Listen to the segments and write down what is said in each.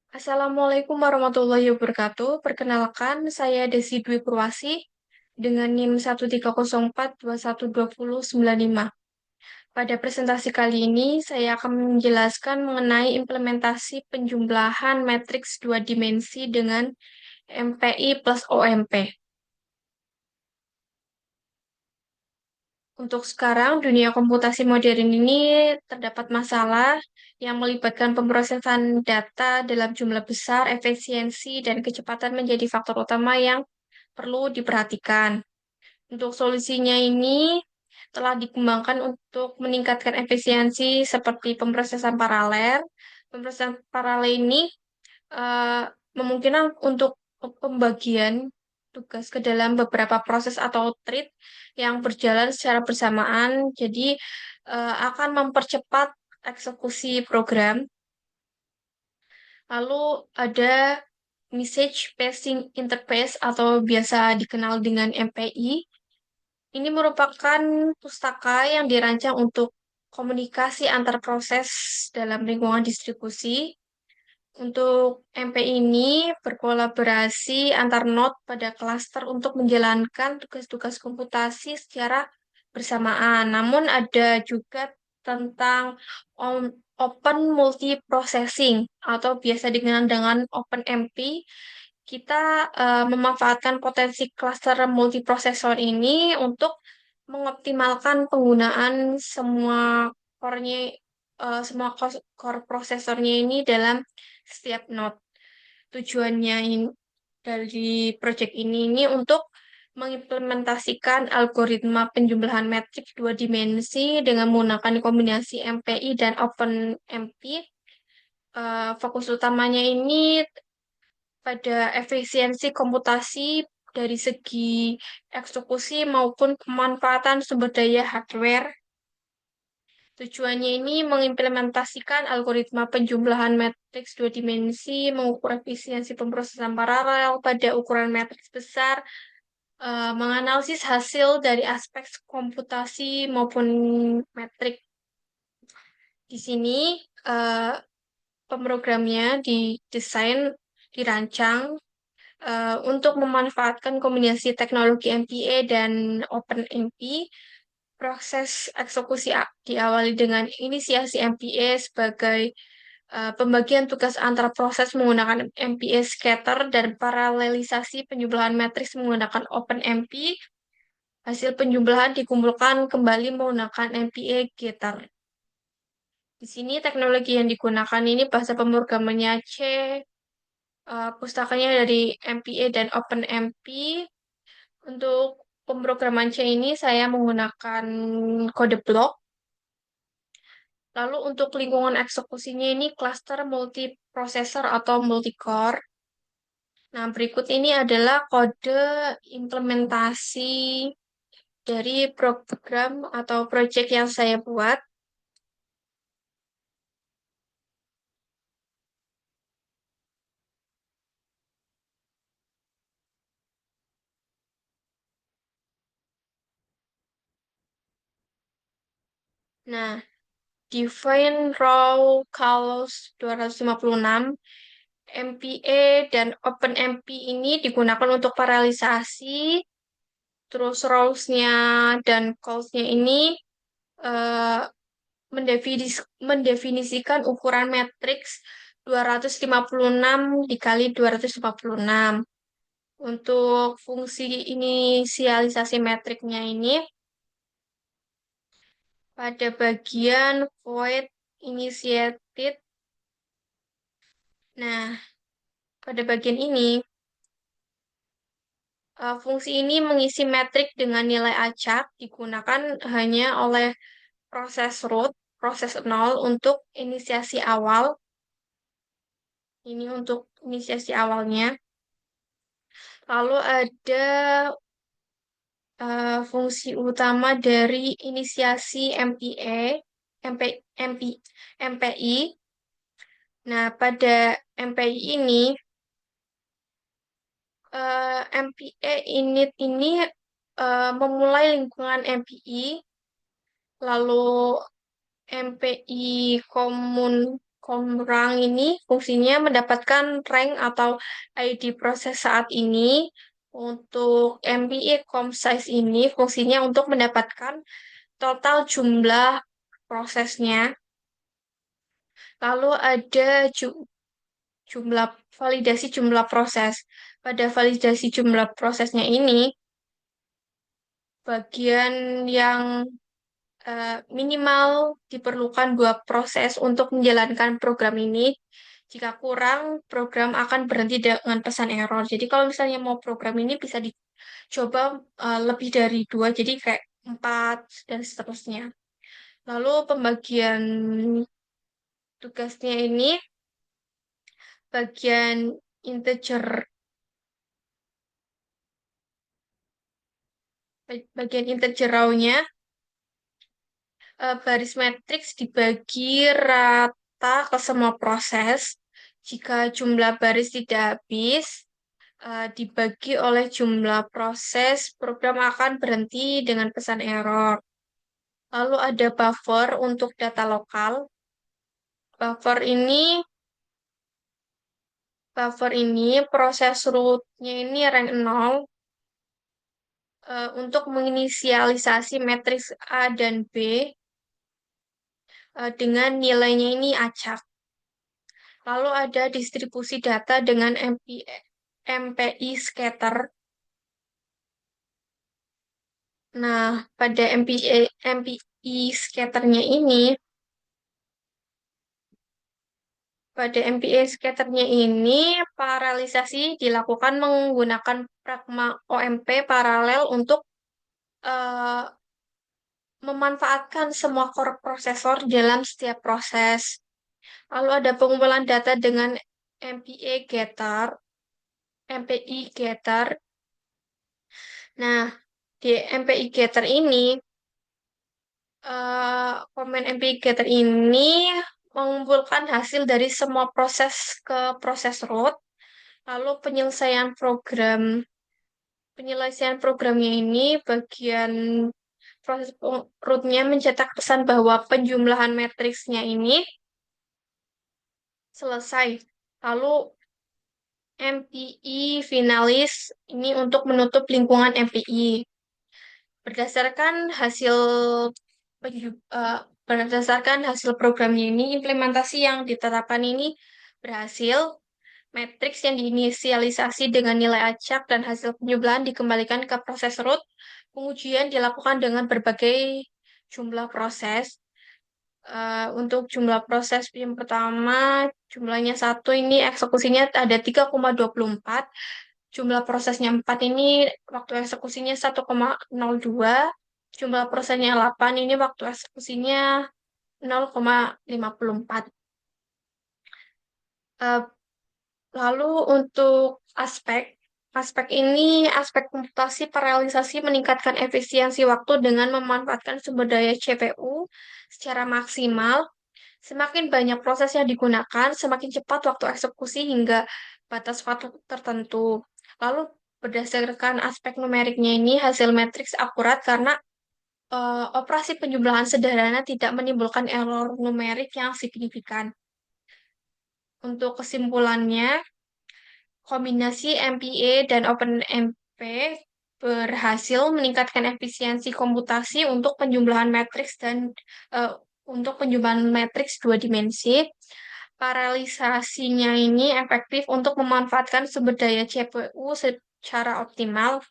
Assalamualaikum warahmatullahi wabarakatuh. Perkenalkan, saya Desi Dwi Purwasi dengan NIM 130421295. Pada presentasi kali ini, saya akan menjelaskan mengenai implementasi penjumlahan matriks dua dimensi dengan MPI plus OMP. Untuk sekarang, dunia komputasi modern ini terdapat masalah yang melibatkan pemrosesan data dalam jumlah besar, efisiensi, dan kecepatan menjadi faktor utama yang perlu diperhatikan. Untuk solusinya ini telah dikembangkan untuk meningkatkan efisiensi seperti pemrosesan paralel. Pemrosesan paralel ini eh, memungkinkan untuk pembagian tugas ke dalam beberapa proses atau thread yang berjalan secara bersamaan. Jadi akan mempercepat eksekusi program. Lalu ada Message Passing Interface atau biasa dikenal dengan MPI. Ini merupakan pustaka yang dirancang untuk komunikasi antar proses dalam lingkungan distribusi. Untuk MP ini berkolaborasi antar node pada klaster untuk menjalankan tugas-tugas komputasi secara bersamaan. Namun ada juga tentang Open Multiprocessing atau biasa dikenal dengan OpenMP. Kita memanfaatkan potensi klaster multiprosesor ini untuk mengoptimalkan penggunaan semua core prosesornya ini dalam setiap node. Tujuannya dari project ini untuk mengimplementasikan algoritma penjumlahan matriks dua dimensi dengan menggunakan kombinasi MPI dan OpenMP. Fokus utamanya ini pada efisiensi komputasi dari segi eksekusi maupun pemanfaatan sumber daya hardware. Tujuannya ini mengimplementasikan algoritma penjumlahan matriks dua dimensi, mengukur efisiensi pemrosesan paralel pada ukuran matriks besar, menganalisis hasil dari aspek komputasi maupun metrik. Di sini eh, pemrogramnya didesain, dirancang untuk memanfaatkan kombinasi teknologi MPA dan OpenMP. Proses eksekusi diawali dengan inisiasi MPA sebagai pembagian tugas antara proses menggunakan MPA scatter dan paralelisasi penjumlahan matriks menggunakan OpenMP. Hasil penjumlahan dikumpulkan kembali menggunakan MPA getter. Di sini teknologi yang digunakan ini bahasa pemrogramannya C, pustakanya dari MPA dan OpenMP. Untuk pemrograman C ini saya menggunakan kode blok. Lalu untuk lingkungan eksekusinya ini cluster multiprosesor atau multicore. Nah, berikut ini adalah kode implementasi dari program atau project yang saya buat. Nah, define raw calls 256 MPA dan OpenMP ini digunakan untuk paralelisasi, terus rows-nya dan calls-nya ini eh, mendefinisikan ukuran matriks 256 dikali 256. Untuk fungsi inisialisasi metriknya ini pada bagian void initiated. Nah, pada bagian ini fungsi ini mengisi metrik dengan nilai acak digunakan hanya oleh proses root, proses nol untuk inisiasi awal. Ini untuk inisiasi awalnya. Lalu ada fungsi utama dari inisiasi MPA, MP, MP, MPI. Nah, pada MPI ini, MPA init ini memulai lingkungan MPI, lalu MPI Komrang ini fungsinya mendapatkan rank atau ID proses saat ini. Untuk MPE size ini fungsinya untuk mendapatkan total jumlah prosesnya. Lalu ada jumlah validasi jumlah proses. Pada validasi jumlah prosesnya ini, bagian yang minimal diperlukan dua proses untuk menjalankan program ini. Jika kurang, program akan berhenti dengan pesan error. Jadi kalau misalnya mau program ini bisa dicoba lebih dari dua, jadi kayak empat dan seterusnya. Lalu pembagian tugasnya ini bagian integer bagian integer raw-nya, baris matriks dibagi rata ke semua proses. Jika jumlah baris tidak habis, dibagi oleh jumlah proses, program akan berhenti dengan pesan error. Lalu ada buffer untuk data lokal. Buffer ini proses root-nya ini rank 0 untuk menginisialisasi matriks A dan B dengan nilainya ini acak. Lalu ada distribusi data dengan MPI scatter. Nah, pada MPI scatternya ini, paralelisasi dilakukan menggunakan pragma OMP paralel untuk eh, memanfaatkan semua core prosesor dalam setiap proses. Lalu ada pengumpulan data dengan MPI getter, MPI getter. Nah, di MPI getter ini, komen MPI getter ini mengumpulkan hasil dari semua proses ke proses root. Lalu penyelesaian programnya ini bagian proses rootnya mencetak pesan bahwa penjumlahan matriksnya ini selesai. Lalu MPI finalis ini untuk menutup lingkungan MPI. Berdasarkan hasil berdasarkan hasil programnya ini, implementasi yang ditetapkan ini berhasil. Matriks yang diinisialisasi dengan nilai acak dan hasil penjumlahan dikembalikan ke proses root. Pengujian dilakukan dengan berbagai jumlah proses. Untuk jumlah proses yang pertama, jumlahnya satu ini eksekusinya ada 3,24. Jumlah prosesnya 4 ini waktu eksekusinya 1,02. Jumlah prosesnya 8 ini waktu eksekusinya 0,54. Eh, Lalu untuk aspek, aspek komputasi paralelisasi meningkatkan efisiensi waktu dengan memanfaatkan sumber daya CPU secara maksimal. Semakin banyak proses yang digunakan, semakin cepat waktu eksekusi hingga batas waktu tertentu. Lalu berdasarkan aspek numeriknya ini, hasil matriks akurat karena operasi penjumlahan sederhana tidak menimbulkan error numerik yang signifikan. Untuk kesimpulannya, kombinasi MPA dan OpenMP berhasil meningkatkan efisiensi komputasi untuk penjumlahan matriks eh, dua dimensi. Paralelisasinya ini efektif untuk memanfaatkan sumber daya CPU secara optimal.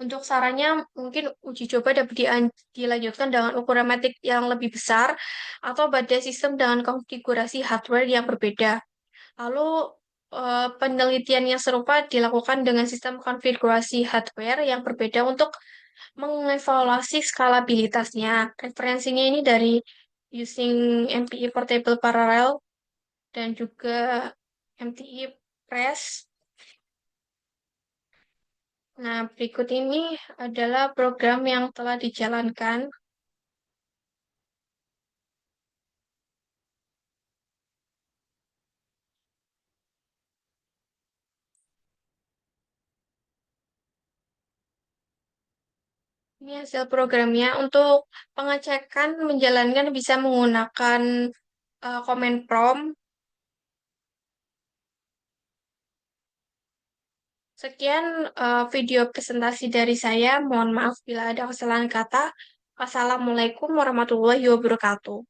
Untuk sarannya, mungkin uji coba dapat dilanjutkan dengan ukuran matrik yang lebih besar atau pada sistem dengan konfigurasi hardware yang berbeda. Lalu penelitian yang serupa dilakukan dengan sistem konfigurasi hardware yang berbeda untuk mengevaluasi skalabilitasnya. Referensinya ini dari using MPI Portable Parallel dan juga MTI Press. Nah, berikut ini adalah program yang telah dijalankan. Ini hasil programnya. Untuk pengecekan menjalankan bisa menggunakan komen prompt. Sekian video presentasi dari saya. Mohon maaf bila ada kesalahan kata. Wassalamualaikum warahmatullahi wabarakatuh.